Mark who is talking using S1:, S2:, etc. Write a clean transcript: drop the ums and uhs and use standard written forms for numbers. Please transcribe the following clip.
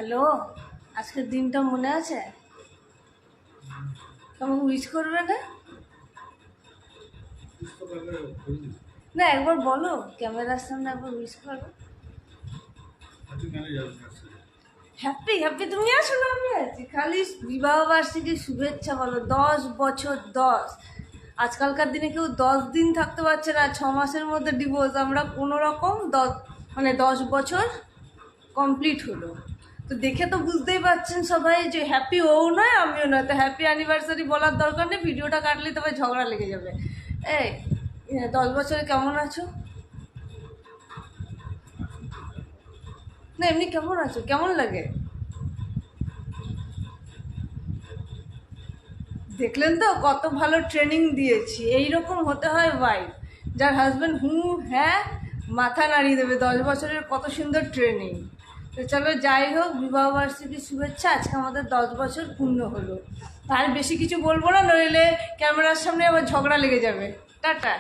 S1: Hello, আজকের দিনটা মনে আছে? কেমন উইশ করবে না? না একবার বলো, ক্যামেরার সামনে একবার উইশ করো। হ্যাপি হ্যাপি, তুমি আসো না আমি আছি। খালি বিবাহ বার্ষিকীর শুভেচ্ছা বলো। 10 বছর 10। আজকালকার দিনে কেউ 10 দিন থাকতে পারছে না, 6 মাসের মধ্যে ডিভোর্স। আমরা কোনো রকম 10 বছর কমপ্লিট হলো। তো দেখে তো বুঝতেই পারছেন সবাই যে হ্যাপি ও নয় আমিও নয়, তো হ্যাপি অ্যানিভার্সারি বলার দরকার নেই। ভিডিওটা কাটলে তবে ঝগড়া লেগে যাবে। এই 10 বছরে কেমন আছো? না এমনি কেমন আছো, কেমন লাগে? দেখলেন তো কত ভালো ট্রেনিং দিয়েছি। এইরকম হতে হয় ওয়াইফ, যার হাজব্যান্ড হ্যাঁ মাথা নাড়িয়ে দেবে। 10 বছরের কত সুন্দর ট্রেনিং। তো চলো যাই হোক, বিবাহবার্ষিকীর শুভেচ্ছা। আজকে আমাদের 10 বছর পূর্ণ হলো। আর বেশি কিছু বলবো না, নইলে ক্যামেরার সামনে আবার ঝগড়া লেগে যাবে। টাটা।